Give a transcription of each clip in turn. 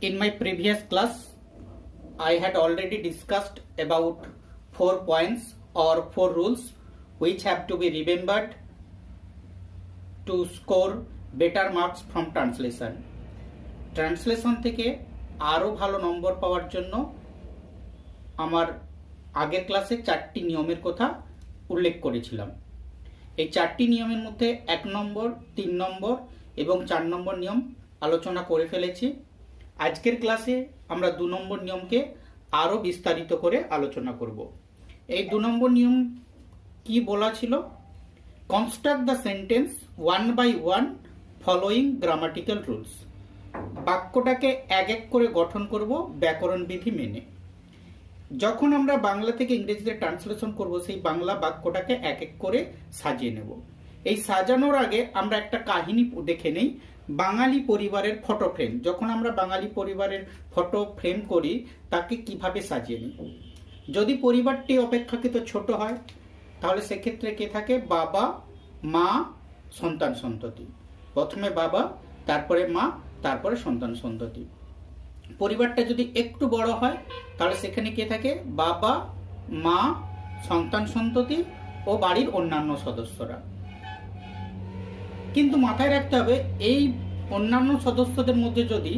In my previous class, I had already discussed about 4 points or 4 rules which have to be remembered to score better marks from translation. Translation থেকে আরও ভালো নম্বর পাওয়ার জন্য আমার আগের ক্লাসে 4টি নিয়মের কথা উল্লেখ করেছিলাম। এই 4টি নিয়মের মধ্যে 1 নম্বর, 3 নম্বর এবং 4 নম্বর নিয়ম আলোচনা করে ফেলেছি। আজকের ক্লাসে আমরা 2 নম্বর নিয়মকে আরও বিস্তারিত করে আলোচনা করব। এই 2 নম্বর নিয়ম কি বলা ছিল? Construct the sentence one by one following grammatical rules. বাক্যটাকে এক এক করে গঠন করব ব্যাকরণ বিধি মেনে। যখন আমরা বাংলা থেকে ইংরেজিতে ট্রান্সলেশন করব, সেই বাংলা বাক্যটাকে এক এক করে সাজিয়ে নেব। এই সাজানোর আগে আমরা একটা কাহিনী দেখে নেই। বাঙালি পরিবারের ফটো ফ্রেম, যখন আমরা বাঙালি পরিবারের ফটো ফ্রেম করি তাকে কিভাবে সাজিয়ে নিই। যদি পরিবারটি অপেক্ষাকৃত ছোট হয় তাহলে সেক্ষেত্রে কে থাকে? বাবা, মা, সন্তান সন্ততি। প্রথমে বাবা, তারপরে মা, তারপরে সন্তান সন্ততি। পরিবারটা যদি একটু বড় হয় তাহলে সেখানে কে থাকে? বাবা, মা, সন্তান সন্ততি ও বাড়ির অন্যান্য সদস্যরা। কিন্তু মাথায় রাখতে হবে, এই অন্যান্য সদস্যদের মধ্যে যদি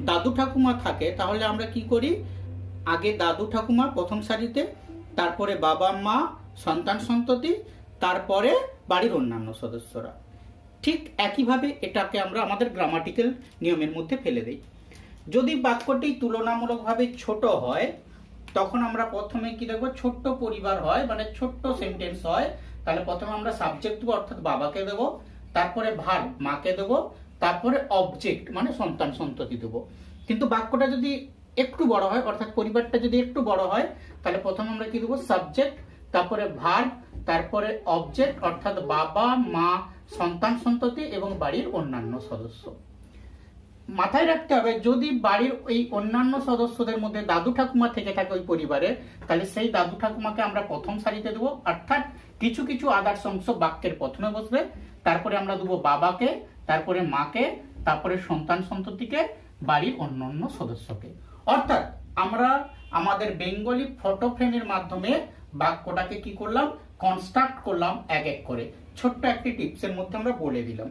দাদু ঠাকুমা থাকে তাহলে আমরা কি করি? আগে দাদু ঠাকুমা প্রথম সারিতে, তারপরে বাবা, মা, সন্তান সন্ততি, তারপরে বাড়ির অন্যান্য সদস্যরা। ঠিক একইভাবে এটাকে আমরা আমাদের গ্রামাটিক্যাল নিয়মের মধ্যে ফেলে দেই। যদি বাক্যটি তুলনামূলকভাবে ছোট হয় তখন আমরা প্রথমে কি দেখবো? ছোট্ট পরিবার হয়, মানে ছোট্ট সেন্টেন্স হয়, তাহলে প্রথমে আমরা সাবজেক্ট দেবো, অর্থাৎ বাবাকে দেবো, তারপরে ভার্ব মাকে দেবো, তারপরে অবজেক্ট মানে সন্তান সন্ততি দেবো। কিন্তু বাক্যটা যদি একটু বড় হয়, অর্থাৎ পরিবারটা যদি একটু বড় হয়, তাহলে প্রথমে আমরা কি দেবো? সাবজেক্ট, তারপরে ভার্ব, তারপরে অবজেক্ট অর্থাৎ বাবা, মা, সন্তান সন্ততি এবং বাড়ির অন্যান্য সদস্য। মাথায় রাখতে হবে, যদি বাড়ির এই অন্যান্য সদস্যদের মধ্যে দাদু ঠাকুমা থেকে থাকে ওই পরিবারে, তাহলে সেই দাদু ঠাকুমাকে আমরা প্রথম সারিতে দেবো, অর্থাৎ কিছু কিছু আদার্স অংশ বাক্যের প্রথমে বসবে, তারপরে আমরা দেবো বাবাকে, তারপরে মাকে, তারপরে সন্তান সন্ততিকে, বাড়ির অন্যান্য সদস্যকে। অর্থাৎ আমরা আমাদের বেঙ্গলি ফটো ফ্রেমের মাধ্যমে বাক্যটাকে কি করলাম? কনস্ট্রাক্ট করলাম এক এক করে। ছোট্ট একটি টিপসের মধ্যে আমরা বলে দিলাম।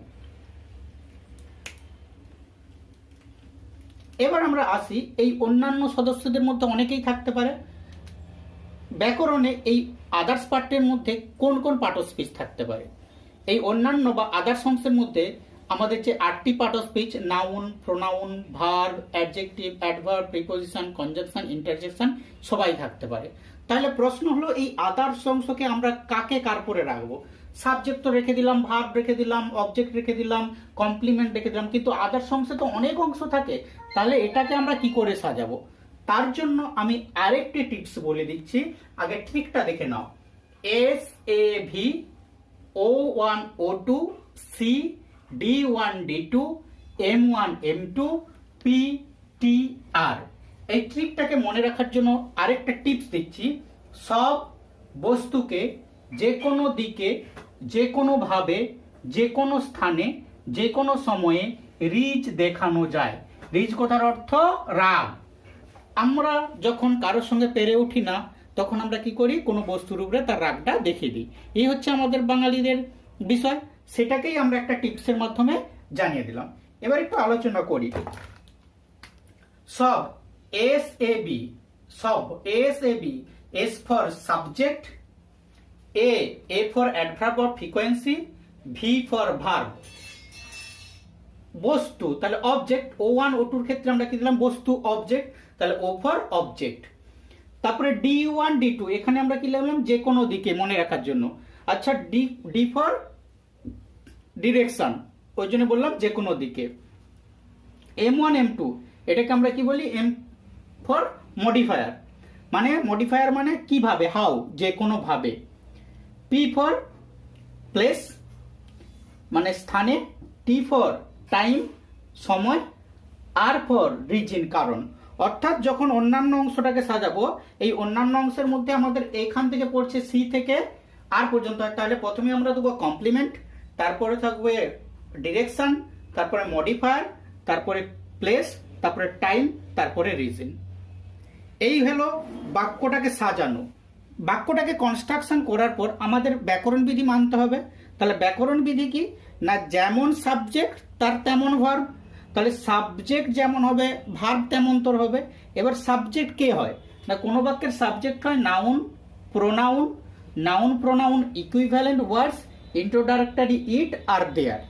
এবার আমরা আসি, এই অন্যান্য সদস্যদের মধ্যে অনেকেই থাকতে পারে। ব্যাকরণে এই আদার্স পার্টের মধ্যে কোন কোন পার্ট অফ স্পিচ থাকতে পারে? এই অন্যান্য বা আদার্স অংশের মধ্যে আমাদের যে 8টি part of speech, noun, pronoun, verb, adjective, adverb, preposition, conjunction, interjection সবাই থাকতে পারে। তাহলে প্রশ্ন হলো, এই আদার্স অংশকে আমরা কাকে কার পরে রাখবো? সাবজেক্ট তো রেখে দিলাম, ভার্ব রেখে দিলাম, অবজেক্ট রেখে দিলাম, কমপ্লিমেন্ট রেখে দিলাম, কিন্তু আদার্স অংশে তো অনেক অংশ থাকে। তাহলে এটাকে আমরা কি করে সাজাবো? তার জন্য আমি আরেকটি টিপস বলে দিচ্ছি, আগে ট্রিকটা দেখে নাও। SAV, O1 O2, C D1 D2, M1 M2, P T R। এই ট্রিকটাকে মনে রাখার জন্য আরেকটা টিপস দিচ্ছি। সব বস্তুকে যে কোনো দিকে, যে কোনো ভাবে, যে কোনো স্থানে, যে কোনো সময়ে রিচ দেখানো যায়। রিচ কথার অর্থ রাগ। আমরা যখন কারোর সঙ্গে পেরে উঠি না তখন আমরা কি করি? কোনো বস্তুর উপরে তার রাগটা দেখিয়ে দিই। এই হচ্ছে আমাদের বাঙালিদের বিষয়। সেটাকেই আমরা একটা টিপসের মাধ্যমে জানিয়ে দিলাম। এবার একটু আলোচনা করি। সব, SAB, সব SAB, S for subject, A for adverb of frequency, V for verb. বস্তু, তাহলে অবজেক্ট। O1 O2 ক্ষেত্রে আমরা কি দিলাম? বস্তু, অবজেক্ট, তাহলে O ফর অবজেক্ট। তারপরে D1 D2, এখানে আমরা কি লিখলাম? যে কোনো দিকে, মনে রাখার জন্য। আচ্ছা, D ফর ডিরেকশন, ওই জন্য বললাম যে কোনো দিকে। M1 M2, এটাকে আমরা কি বলি? M ফর মডিফায়ার, মানে মডিফায়ার মানে কিভাবে, হাউ, যে কোনো ভাবে। P ফর প্লেস মানে স্থানে, T ফর টাইম সময়, R ফর রিজন কারণ। অর্থাৎ যখন অন্যান্য অংশটাকে সাজাবো, এই অন্যান্য অংশের মধ্যে আমাদের এখান থেকে পড়ছে C থেকে R পর্যন্ত, তাহলে প্রথমে আমরা দেবো কমপ্লিমেন্ট, তারপরে থাকবে ডিরেকশন, তারপরে মডিফায়ার, তারপরে প্লেস, তারপরে টাইম, তারপরে রিজন। এই হলো বাক্যটাকে সাজানো। বাক্যটাকে কনস্ট্রাকশন করার পর আমাদের ব্যাকরণ বিধি মানতে হবে। তাহলে ব্যাকরণ বিধি কি না, যেমন সাবজেক্ট তার তেমন ভার্ব। তাহলে সাবজেক্ট যেমন হবে ভার্ব তেমন তোর হবে। এবার সাবজেক্ট কে হয় না, কোনো বাক্যের সাবজেক্ট হয় noun, pronoun, noun pronoun equivalent words, introductory it আর দেয়ার।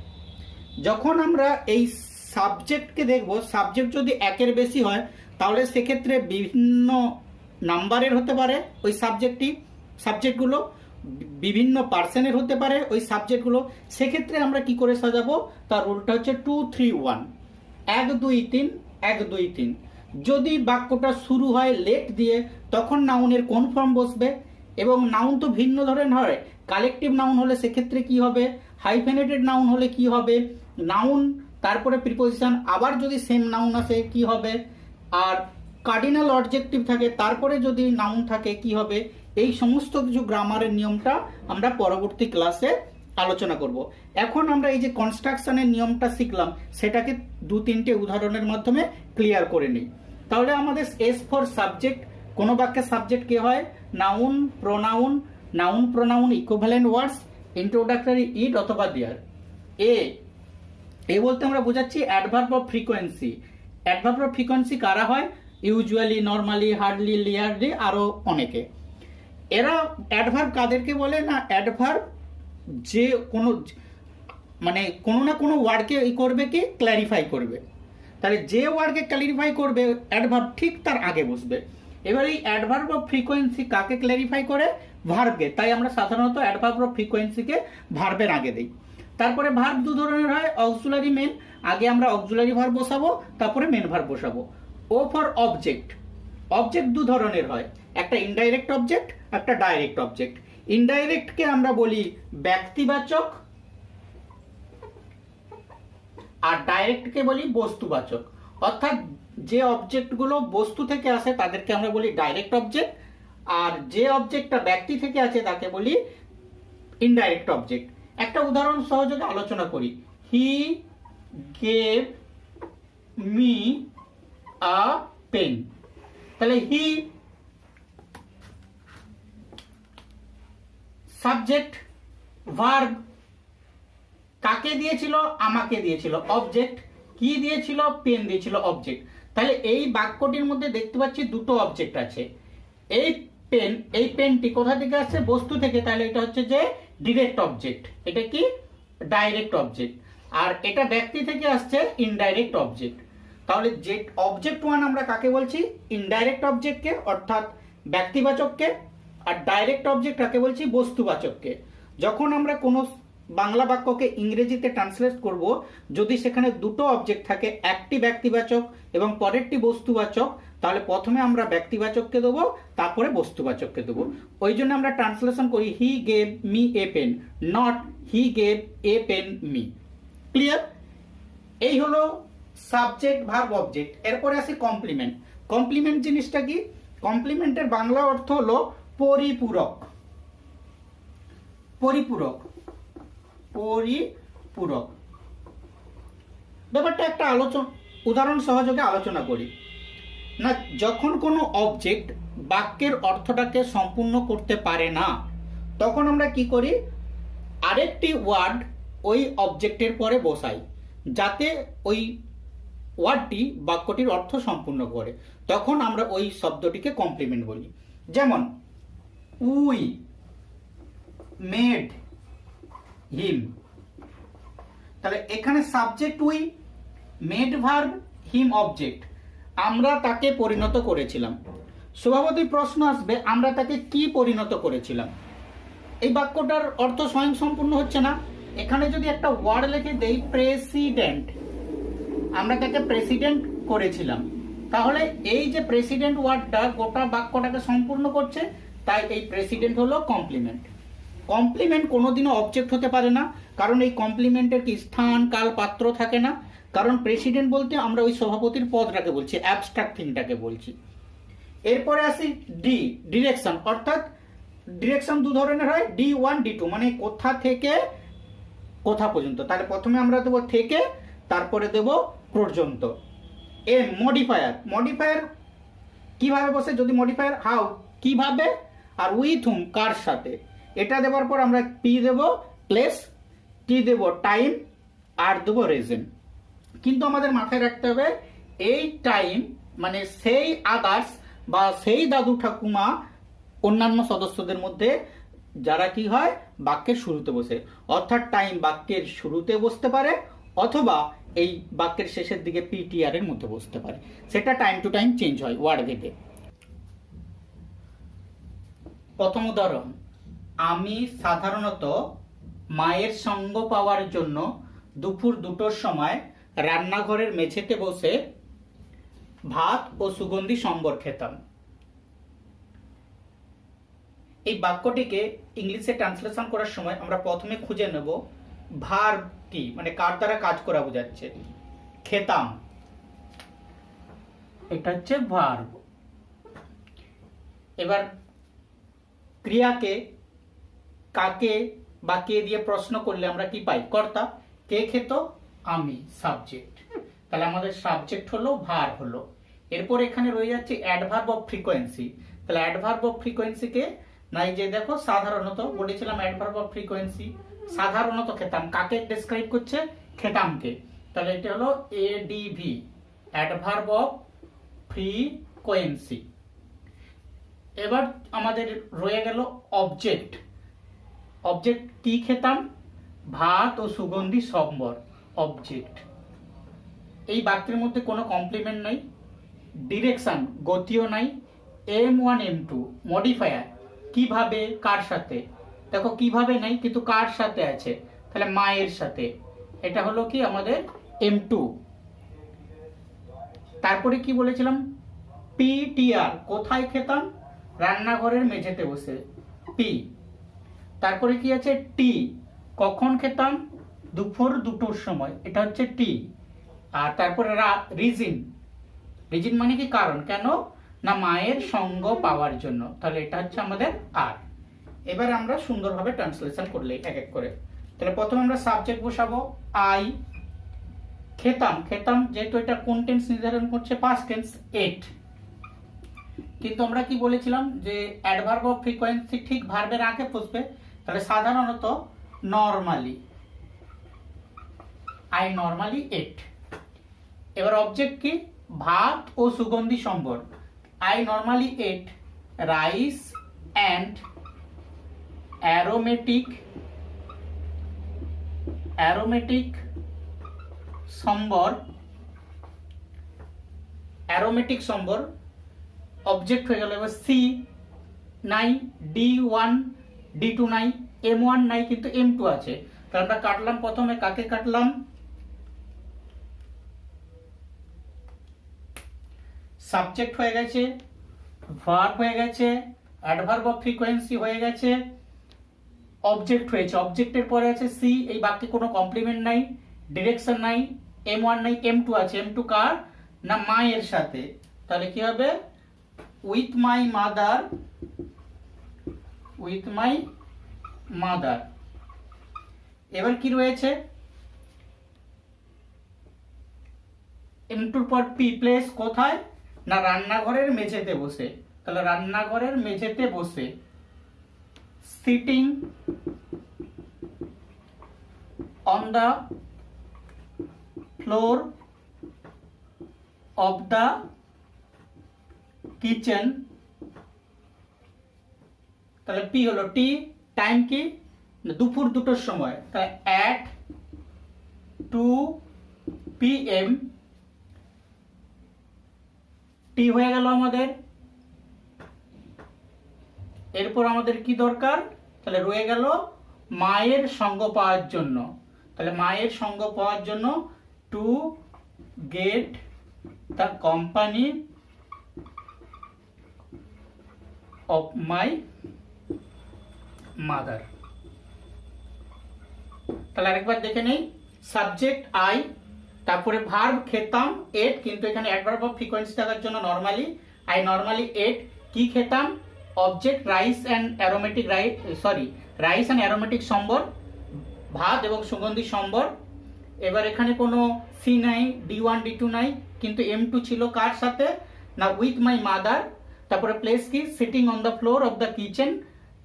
যখন আমরা এই সাবজেক্টকে দেখব, সাবজেক্ট যদি একের বেশি হয় তাহলে সেক্ষেত্রে বিভিন্ন নাম্বারের হতে পারে ওই সাবজেক্টগুলো, বিভিন্ন পার্সনের হতে পারে ওই সাবজেক্টগুলো। সেক্ষেত্রে আমরা কি করে সাজাবো, তার রুলটা হচ্ছে 2 3 1, 1 2 3 1 2 3। যদি বাক্যটা শুরু হয় লেট দিয়ে তখন নাউনের কোন ফর্ম বসবে, এবং নাউন তো ভিন্ন ধরনের হয়। কালেকটিভ নাউন হলে সেক্ষেত্রে কি হবে, হাইফেনেটেড নাউন হলে কি হবে, নাউন তারপরে প্রিপোজিশন, আবার যদি সেম নাউন আসে কি হবে, আর কার্ডিনাল অবজেক্টিভ থাকে তারপরে যদি নাউন থাকে কি হবে। এই সমস্ত কিছু গ্রামারের নিয়মটা আমরা পরবর্তী ক্লাসে আলোচনা করব। এখন আমরা এই যে কনস্ট্রাকশনের নিয়মটা শিখলাম সেটাকে 2-3টে উদাহরণের মাধ্যমে ক্লিয়ার করে নিই। তাহলে আমাদের এস ফর সাবজেক্ট, কোনো বাক্যের সাবজেক্ট কে হয় noun, pronoun, noun pronoun equivalent words, introductory it অথবা দেয়ার। এ বলতে আমরা বোঝাচ্ছি adverb of frequency. Adverb of frequency কারা হয়, ইউজুয়ালি, নর্মালি, হার্ডলি, লিয়ারলি, আরো অনেকে। এরা অ্যাডভার্ব কাদেরকে বলে না, অ্যাডভার্ব যে কোনো মানে কোনো না কোনো ওয়ার্ডকে করবে কি ক্ল্যারিফাই করবে। তাহলে যে ওয়ার্ডকে ক্ল্যারিফাই করবে অ্যাডভার্ব ঠিক তার আগে বসবে। এবার এই অ্যাডভার্ব অফ ফ্রিকোয়েন্সি কাকে ক্ল্যারিফাই করে, ভার্বকে। তাই আমরা সাধারণত অ্যাডভার্ব অফ ফ্রিকোয়েন্সিকে ভার্বের আগে দিই। তারপরে ভার্ব দু ধরনের হয়, অক্সিলারি মেন, আগে আমরা অক্সিলারি ভার্ব বসাবো তারপরে মেন ভার্ব বসাবো। ও ফর অবজেক্ট, অবজেক্ট দু ধরনের হয়, একটা ইনডাইরেক্ট অবজেক্ট, একটা ডাইরেক্ট অবজেক্ট। ইনডাইরেক্টকে আমরা বলি ব্যক্তিবাচক আর ডাইরেক্টকে বলি বস্তুবাচক। অর্থাৎ যে অবজেক্টগুলো বস্তু থেকে আসে তাদেরকে আমরা বলি ডাইরেক্ট অবজেক্ট, আর যে অবজেক্টটা ব্যক্তি থেকে আছে তাকে বলি ইনডাইরেক্ট অবজেক্ট। একটা উদাহরণ সহযোগে আলোচনা করি। He gave me a pen. তাহলে হি সাবজেক্ট, ভার্ব কাকে দিয়েছিল, আমাকে দিয়েছিল, অবজেক্ট কি দিয়েছিল, পেন দিয়েছিল, অবজেক্ট। তাহলে এই বাক্যটির মধ্যে দেখতে পাচ্ছি দুটো অবজেক্ট আছে। এই পেনটি কোথা থেকে আসছে, বস্তু থেকে, তাহলে এটা হচ্ছে যে ডিরেক্ট অবজেক্ট, এটা কি ডাইরেক্ট অবজেক্ট। আর এটা ব্যক্তি থেকে আসছে ইনডাইরেক্ট অবজেক্ট। তাহলে যে অবজেক্ট ওয়ান আমরা কাকে বলছি, ইনডাইরেক্ট অবজেক্টকে অর্থাৎ ব্যক্তিবাচককে, আর ডাইরেক্ট অবজেক্ট কাকে বলছি, বস্তুবাচককে। যখন আমরা কোনো বাংলা বাক্যকে ইংরেজিতে ট্রান্সলেট করব, যদি সেখানে দুটো অবজেক্ট থাকে, একটি ব্যক্তিবাচক এবং পরেরটি বস্তুবাচক, তাহলে প্রথমে আমরা ব্যক্তিবাচককে দেবো তারপরে বস্তুবাচককে দেবো। ওই জন্য আমরা ট্রান্সলেশন করি he gave me a pen, not he gave a pen me. Clear? এই হলো সাবজেক্ট, ভার্ব, অবজেক্ট। এরপরে আসি কমপ্লিমেন্ট। কমপ্লিমেন্ট জিনিসটা কি, কমপ্লিমেন্টের বাংলা অর্থ হলো পরিপূরক। পরিপূরক, পরিপূরক ব্যাপারটা একটা উদাহরণ সহযোগে আলোচনা করি না। যখন কোনো অবজেক্ট বাক্যের অর্থটাকে সম্পূর্ণ করতে পারে না, তখন আমরা কি করি, আরেকটি ওয়ার্ড ওই অবজেক্টের পরে বসাই, যাতে ওই ওয়ার্ডটি বাক্যটির অর্থ সম্পূর্ণ করে। তখন আমরা ওই শব্দটিকে কমপ্লিমেন্ট বলি। যেমন উই মেড হিম। তাহলে এখানে subject we, made verb, him object, আমরা তাকে পরিণত করেছিলাম। স্বভাবতই প্রশ্ন আসবে আমরা তাকে কি পরিণত করেছিলাম। এই বাক্যটার অর্থ স্বয়ং সম্পূর্ণ হচ্ছে না। এখানে যদি একটা ওয়ার্ড লিখে দেই প্রেসিডেন্ট, আমরা তাকে প্রেসিডেন্ট করেছিলাম, তাহলে এই যে প্রেসিডেন্ট ওয়ার্ডটা গোটা বাক্যটাকে সম্পূর্ণ করছে, তাই এই প্রেসিডেন্ট হলো কমপ্লিমেন্ট। কমপ্লিমেন্ট কোনোদিনও অবজেক্ট হতে পারে না, কারণ এই কমপ্লিমেন্টের কি স্থান, কাল, পাত্র থাকে না। কারণ প্রেসিডেন্ট বলতে আমরা ওই সভাপতির পদটাকে বলছি, অ্যাবস্ট্রাক্ট থিংটাকে বলছি। এরপরে আসি ডি, ডিরেকশন। অর্থাৎ ডিরেকশন দু ধরনের হয়, D1 D2, মানে কোথা থেকে কোথা পর্যন্ত। তাহলে প্রথমে আমরা দেবো থেকে, তারপরে দেব পর্যন্ত। এম মডিফায়ার, মডিফায়ার কিভাবে বসে, যদি মডিফায়ার হাউ কিভাবে, আর উইথ হুম কার সাথে, এটা দেওয়ার পর আমরা পি দেব প্লেস, টি দেব টাইম, আর দেব রিজন। কিন্তু আমাদের মাথায় রাখতে হবে এই টাইম মানে সেই আদার্স বা সেই দাদু ঠাকুমা অন্যান্য সদস্যদের মধ্যে যারা কি হয় বাক্যের শুরুতে বসে, অর্থাৎ টাইম বাক্যের শুরুতে বসতে পারে অথবা এই বাক্যের শেষের দিকে পিটিআর এর মধ্যে বসতে পারে, সেটা টাইম টু টাইম চেঞ্জ হয় ওয়ার্ড ভেদে। প্রথম উদাহরণ, আমি সাধারণত মায়ের সঙ্গ পাওয়ার জন্য দুপুর 2টোর সময় রান্নাঘরের মেঝেতে বসে ভাত ও সুগন্ধি সম্বর খেতাম। এই বাক্যটিকে ইংলিশে ট্রান্সলেশন করার সময় আমরা প্রথমে খুঁজে নেব ভার্ব কি, মানে কার দ্বারা কাজ করা বোঝাচ্ছে। খেতাম এটা হচ্ছে ভার্ব। এবার ক্রিয়াকে কাকে বা কে দিয়ে প্রশ্ন করলে আমরা কি পাই, কর্তা। কে খেত, আমি, সাবজেক্ট। তাহলে আমাদের সাবজেক্ট হলো, ভার্ব হলো। এরপর এখানে রয়ে যাচ্ছে অ্যাডভার্ব অফ ফ্রিকোয়েন্সি। তাহলে অ্যাডভার্ব অফ ফ্রিকোয়েন্সি কে নাই, যে দেখো সাধারণত বলেছিলাম অ্যাডভার্ব অফ ফ্রিকোয়েন্সি সাধারণত খেতাম, কাকে ডেসক্রাইব করছে, খেতামকে। তাহলে এটা হলো এডিভি, অ্যাডভার্ব অফ ফ্রিকোয়েন্সি। এবার আমাদের রয়ে গেল অবজেক্ট। অবজেক্ট কি খেতাম, ভাত ও সুগন্ধি সম্বর, অবজেক্ট। এই বাক্যের মধ্যে কোনো কমপ্লিমেন্ট নাই, ডিরেকশন গতিও নাই, M1 M2 মডিফায়ার কিভাবে কার সাথে, দেখো কিভাবে নাই কিন্তু কার সাথে আছে, তাহলে মায়ের সাথে, এটা হলো কি আমাদের M2। তারপরে কি বলেছিলাম, পিটিআর কোথায় খেতাম, রান্নাঘরের মেঝেতে বসে, পি। তারপরে কি আছে, টি কখন খেতাম, দুপুর 2টোর সময়, এটা হচ্ছে টি। আর তারপরে রিজন, রিজন মানে কি কারণ, কেন না মায়ের সঙ্গ পাওয়ার জন্য, তাহলে এটা হচ্ছে আমাদের আর। এবার আমরা সুন্দরভাবে ট্রান্সলেশন করলে এক এক করে। তাহলে প্রথমে আমরা সাবজেক্ট বসাবো আই, খেতাম, খেতাম যেহেতু এটা কোন টেন্স নির্ধারণ করছে, পাস্ট টেন্স, এট। কিন্তু আমরা কি বলেছিলাম যে অ্যাডভার্ব অফ ফ্রিকোয়েন্সি ঠিক ভার্বের আগে বসবে, তাহলে সাধারণত নরমালি, আই নরমালি এট। এবার অবজেক্ট কি, ভাত ও সুগন্ধি sambar, I normally ate rice and aromatic sambar, aromatic sambar object হয়ে গেল। এবার সি নাই, D1 D2 নাই, M1 নাই কিন্তু M2 আছে, তাহলে আমরা কাটলাম, প্রথমে কাকে কাটলাম, সাবজেক্ট হয়ে গেছে, ভার্ব হয়ে গেছে, অ্যাডভার্ব অফ ফ্রিকোয়েন্সি হয়ে গেছে, অবজেক্ট হয়েছে, অবজেক্টের পরে আছে সি, এই বাক্যে কোনো কমপ্লিমেন্ট নাই, ডিরেকশন নাই, M1 নাই, M2 আছে, M2 কার না মায়ের সাথে, তাহলে কি হবে, with my mother, with my mother. এবার কি রয়েছে, M2 পর পি, প্লেস কোথায় না রান্নাঘরের মেঝেতে বসে, তাহলে রান্নাঘরের মেঝেতে বসে, sitting on the floor of the kitchen, তাহলে পি হলো টি, টাইম কি দুপুর 2টোর সময়, তাহলে at 2 PM, টি হয়ে গেল আমাদের। এরপর আমাদের কি দরকার, তাহলে রয়ে গেল মায়ের সঙ্গ পাওয়ার জন্য, তাহলে মায়ের সঙ্গ পাওয়ার জন্য two get the company of my mother. তাহলে আরেকবার দেখে নেই, সাবজেক্ট আই, তারপরে ভার্ব খেতাম এট, কিন্তু এখানে অ্যাডভার্ব অফ ফ্রিকোয়েন্সি থাকার জন্য নরমালি, আই নরমালি এট, কি খেতাম, object rice and aromatic rice and aromatic sambar, ভাত এবং সুগন্ধি সম্বর। এবার এখানে কোনো সি নাই, D1 D2 নাই, কিন্তু M2 ছিল কার সাথে না উইথ মাই মাদার। তারপরে প্লেস কি sitting on the floor of the kitchen,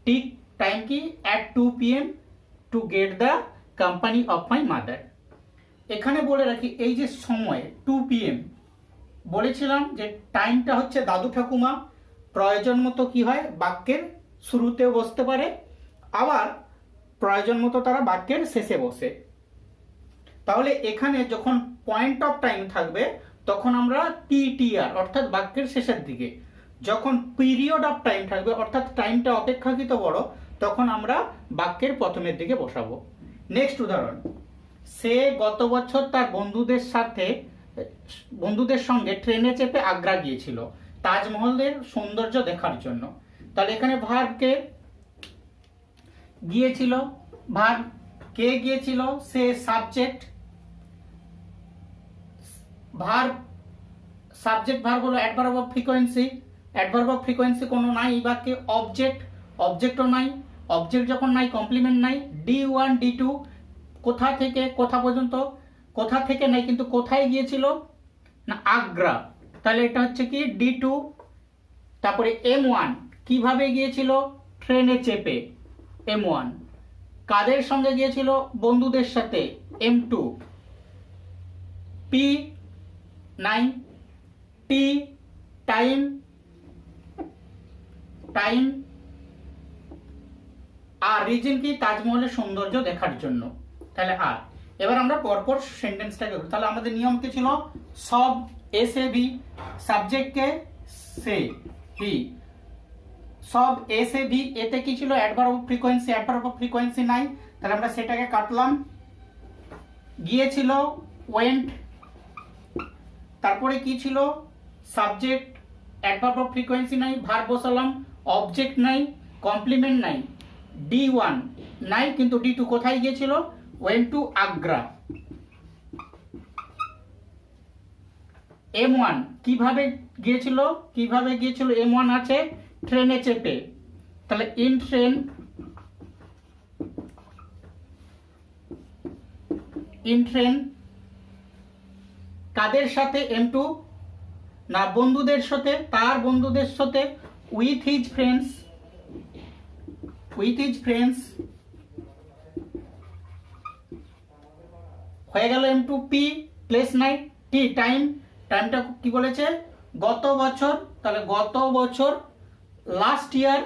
ঠিক টাইম কি at 2 PM to get the company of my mother. এখানে বলে রাখি এই যে সময় 2 PM বলেছিলাম যে টাইমটা হচ্ছে দাদু ঠাকুমা প্রয়োজন মতো কি হয় বাক্যের শুরুতেও বসতে পারে, আবার প্রয়োজন মতো তারা বাক্যের শেষে বসে। তাহলে এখানে যখন পয়েন্ট অফ টাইম থাকবে তখন আমরা PTR অর্থাৎ বাক্যের শেষের দিকে, যখন পিরিয়ড অফ টাইম থাকবে অর্থাৎ টাইমটা অপেক্ষাকৃত বড় তখন আমরা বাক্যের প্রথমের দিকে বসাবো। নেক্সট উদাহরণ, সে গত বছর তার বন্ধুদের সঙ্গে ট্রেনে চেপে আগ্রা গিয়েছিল তাজমহলের সৌন্দর্য দেখার জন্য। তাহলে এখানে ভার্ব কে গিয়েছিল, ভার্ব কে গিয়েছিল, সে সাবজেক্ট, ভার্ব সাবজেক্ট ভার্ব হলো adverb of frequency, adverb of frequency কোনো নাই এই বাক্যে, অবজেক্ট, অবজেক্টও নাই, অবজেক্ট যখন নাই কমপ্লিমেন্ট নাই, D1 D2 কোথা থেকে কোথা পর্যন্ত, কোথা থেকে নাই কিন্তু কোথায় গিয়েছিল না আগ্রা, তাহলে এটা হচ্ছে কি D2। তারপরে M1 কিভাবে গিয়েছিল ট্রেনে চেপে, M1 কাদের সঙ্গে গিয়েছিল বন্ধুদের সাথে, M2 P9 T time, time আর রিজন কি তাজমহলের সৌন্দর্য দেখার জন্য, তাহলে আর। এবার আমরা পরপর সেন্টেন্সটাকে করি। তাহলে আমাদের নিয়ম কি ছিল, সব এসে বি, সাবজেক্টকে সে হি, সব এসে বি, এতে কি ছিল adverb of frequency, adverb of frequency নাই, তাহলে আমরা সেটাকে কাটলাম। গিয়েছিল ওয়েন্ট, তারপরে কি ছিল সাবজেক্ট, অ্যাডভার্ব অফ ফ্রিকোয়েন্সি নাই, ভার্ব বসালাম, অবজেক্ট নাই, কমপ্লিমেন্ট নাই, D1 নাই কিন্তু D2 কোথায় গিয়েছিল ওয়েন্ট টু আগ্রা। M1 কিভাবে গিয়েছিল, কিভাবে গিয়েছিল M1 আছে ট্রেনে চেপে, তাহলে ইন ট্রেন, ইন ট্রেন কাদের সাথে M2 না বন্ধুদের সাথে, তার বন্ধুদের সাথে, with his friends, with his friends হয়ে গেল M2 P প্লেস নাই, T টাইম, টাইমটা কি বলেছে গত বছর, তাহলে গত বছর লাস্ট ইয়ার,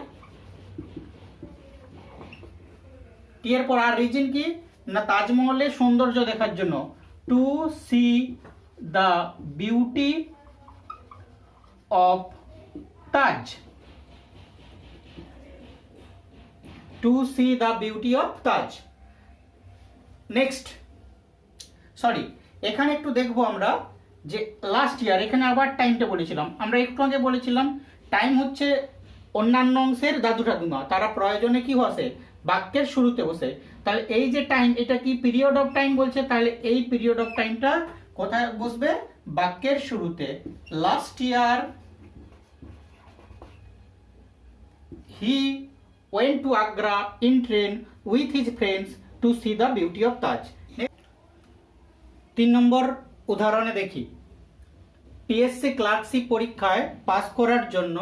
টি এর পর আর রিজন কি না তাজমহলের সৌন্দর্য দেখার জন্য, to see the beauty of Taj, to see the beauty of Taj. Next sorry, এখানে একটু দেখবো আমরা যে লাস্ট ইয়ার, এখানে আবার টাইমটা বলেছিলাম, আমরা একটু আগে বলেছিলাম টাইম হচ্ছে অন্যান্য অংশের দাদু ঠাকুমা, তারা প্রয়োজনে কি বসে বাক্যের শুরুতে বসে, তাহলে এই যে টাইম এটা কি পিরিয়ড অফ টাইম বলছে, তাহলে এই পিরিয়ড অফ টাইমটা কোথায় বসবে বাক্যের শুরুতে। Last year he went to Agra in train with his friends to see the beauty of Taj. 3 নম্বর উদাহরণে দেখি, পিএসসি ক্লার্কশিপ পরীক্ষায় পাস করার জন্য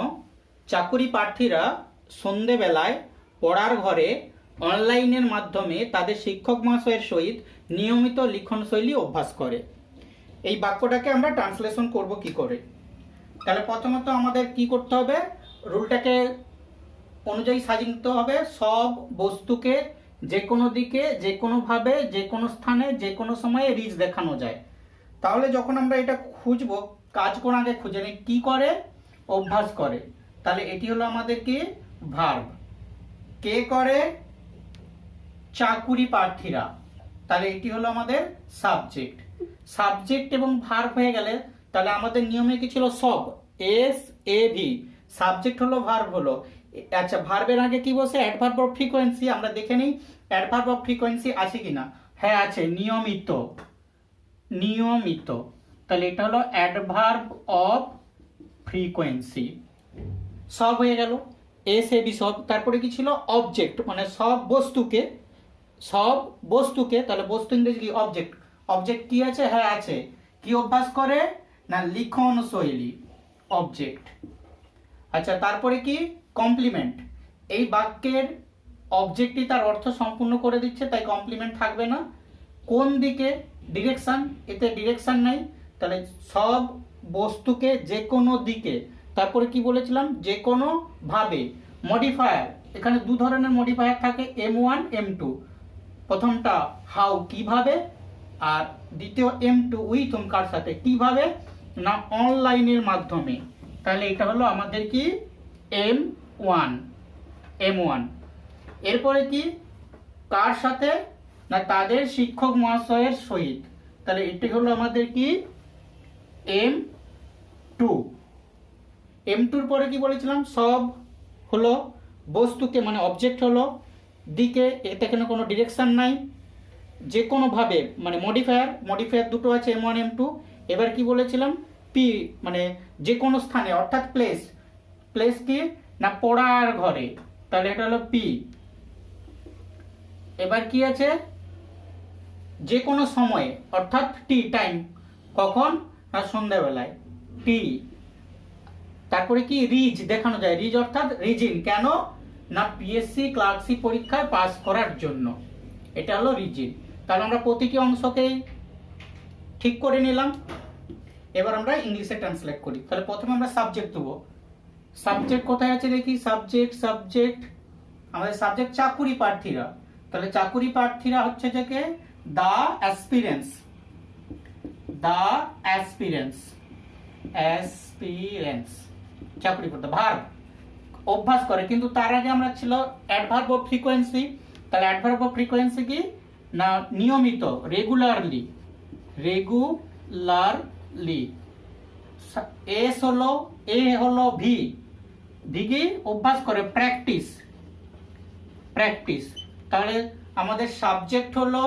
চাকুরি প্রার্থীরা সন্ধেবেলায় পড়ার ঘরে অনলাইনের মাধ্যমে তাদের শিক্ষক মহাশয়ের সহিত নিয়মিত লিখনশৈলী অভ্যাস করে। এই বাক্যটাকে আমরা ট্রান্সলেশন করব কি করে, তাহলে প্রথমত আমাদের কি করতে হবে, রুলটাকে অনুযায়ী সাজিয়ে নিতে হবে, সব বস্তুকে যে কোনো দিকে যে কোনোভাবে যে কোনো স্থানে যে কোনো সময়ে রিচ দেখানো যায়। তাহলে যখন আমরা এটা খুঁজবো কাজ কোন আগে খুঁজে নিই, কি করে অভ্যাস করে, তাহলে এটি হলো আমাদের কি ভার্ব, কে করে চাকুরি প্রার্থীরা, তাহলে এটি হলো আমাদের সাবজেক্ট, সাবজেক্ট এবং ভার্ব হয়ে গেলে তাহলে আমাদের নিয়মে কি ছিল সব SAV, সাবজেক্ট হলো ভার্ব হলো, আচ্ছা ভার্বের আগে কি বসে অ্যাডভার্ব অফ ফ্রিকোয়েন্সি, আমরা দেখে নিই অ্যাডভার্ব অফ ফ্রিকোয়েন্সি আছে কিনা, হ্যাঁ আছে নিয়মিত, নিয়মিত, তাহলে এটা হলো অ্যাডভার্ব অফ ফ্রিকোয়েন্সি, সব হয়ে গেল SAV সব। তারপরে কি ছিল অবজেক্ট, মানে সব বস্তুকে, সব বস্তুকে, তাহলে বস্তু ইংরেজি কি অবজেক্ট, অবজেক্ট কি আছে? হ্যাঁ আছে। কি অভ্যাস করে? না লিখন শৈলী, অবজেক্ট। আচ্ছা, তারপরে কি? কমপ্লিমেন্ট। এই বাক্যের অবজেক্টই তার অর্থ সম্পূর্ণ করে দিচ্ছে, তাই কমপ্লিমেন্ট থাকবে না। কোন দিকে? ডিরেকশন, এতে ডিরেকশন নাই, তাহলে সব বস্তুকে যে কোনো দিকে। তারপরে কি বলেছিলাম? যে কোনো ভাবে। মডিফায়ার, এখানে দু ধরনের মডিফায়ার থাকে, M1 M2। প্রথমটা হাউ, কিভাবে, আর দ্বিতীয় M2 উইথ কার সাথে, কিভাবে না অনলাইনের মাধ্যমে। তাহলে এটা হলো আমাদের কি? M1। এরপরে কি? কার সাথে? না তাদের শিক্ষক মহাশয়ের সহিত। তাহলে এটি হলো আমাদের কি? M2। M2 পরে কি বলেছিলাম? সব হলো বস্তুকে, মানে অবজেক্ট হলো দিকে, এতে কোনো ডিরেকশন নাই, যে কোনো ভাবে, মানে মডিফায়ার দুটো আছে, M1 M2। এবার কি বলেছিলাম? পি, মানে যে কোনো স্থানে, অর্থাৎ প্লেস কি? না পড়ার ঘরে, তাহলে এটা হলো পি। এবার কি আছে? যে কোনো সময়ে, অর্থাৎ টি, টাইম, কখন? না সন্ধ্যাবেলায়, টি। তারপরে কি? রিজ, দেখানো যায়, রিজ অর্থাৎ রিজিন, কেন? না পিএসসি ক্লার্কশিপ পরীক্ষায় পাস করার জন্য, এটা হলো রিজিন। তাহলে আমরা প্রতিটি অংশকেই ঠিক করে নিলাম। এবার আমরা ইংলিশে ট্রান্সলেট করি। তাহলে প্রথমে আমরা সাবজেক্ট দেবো। সাবজেক্ট কোথায় আছে দেখি? সাবজেক্ট আমাদের সাবজেক্ট চাকুরি প্রার্থীরা। তাহলে চাকুরি প্রার্থীরা হচ্ছে যে কে? দ্য অ্যাসপিরেন্টস, চাকুরি করতে। ভার্ব, অভ্যাস করে, কিন্তু তার আগে আমরা ছিল অ্যাডভার্ব অফ ফ্রিকোয়েন্সি। তাহলে অ্যাডভার্ব অফ ফ্রিকোয়েন্সি কি? না নিয়মিত, রেগুলারলি। এস হলো, এ হলো ভি কি? অভ্যাস করে, প্র্যাকটিস। তাহলে আমাদের সাবজেক্ট হলো,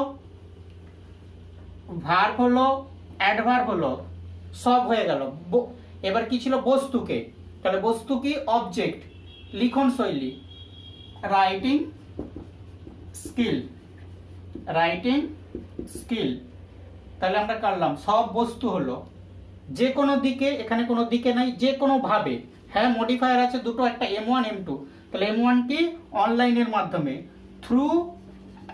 ভার্ব হলো, অ্যাডভার্ব হলো, সব হয়ে গেল। এবার কি ছিল? বস্তুকে। তাহলে বস্তু কি? অবজেক্ট, লিখন শৈলী, রাইটিং স্কিল। তাহলে আমরা কাটলাম, সব বস্তু হলো, যে কোনো দিকে, এখানে কোনো দিকে নাই, যে কোনো ভাবে। হ্যাঁ মডিফায়ার আছে দুটো, একটা M1 M2। তাহলে M1 কি? অনলাইনের মাধ্যমে, through,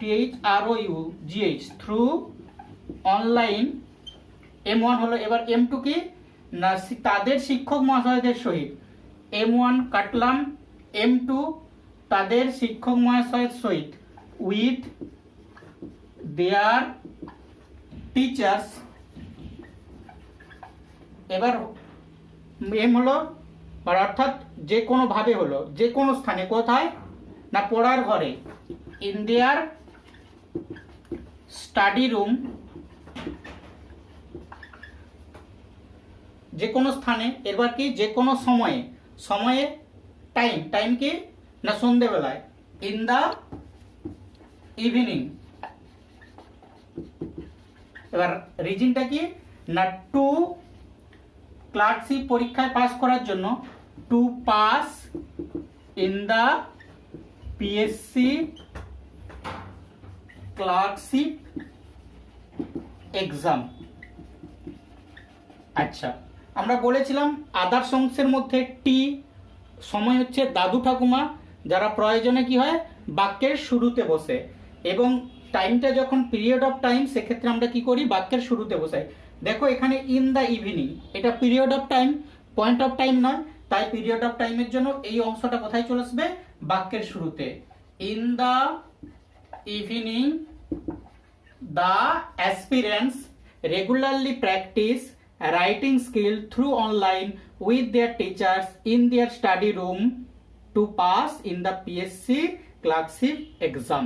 THROUGH, through online. M1 হলো। এবার M2 কি? না তাদের শিক্ষক মহাশয়দের সহিত। M1 কাটলাম, M2 তাদের শিক্ষক মহাশয়ের সহিত, উইথ দেয়ার টিচার্স। এবার এম হলো, অর্থাৎ যে কোনো ভাবে হলো, যে কোনো স্থানে, কোথায়? না পড়ার ঘরে, ইন দেয়ার স্টাডি রুম, যে কোনো স্থানে। এবার কি? যে কোনো সময়ে, টাইম কি? না সন্ধ্যেবেলায়, ইন দা ইভিনিং। এবার রিজনটা কি? না টু ক্লার্কশিপ পরীক্ষায় পাস করার জন্য, to pass in the PSC clerkship exam. আচ্ছা, আমরা বলেছিলাম আদার্স অংশের মধ্যে টি, সময় হচ্ছে দাদু ঠাকুমা, যারা প্রয়োজনে কি হয়? বাক্যের শুরুতে বসে। এবং টাইমটা যখন পিরিয়ড অফ টাইম, সেক্ষেত্রে আমরা কি করি? বাক্যের শুরুতে বসাই। দেখো এখানে ইন দা ইভিনিং, এটা period of time, point of time নয়, তাই পিরিয়ড অফ টাইমের জন্য এই অংশটা কোথায় চলে আসবে? বাক্যের শুরুতে। In the evening the aspirants regularly practice writing skill through online with their teachers in their study room to pass in the PSC clerkship exam.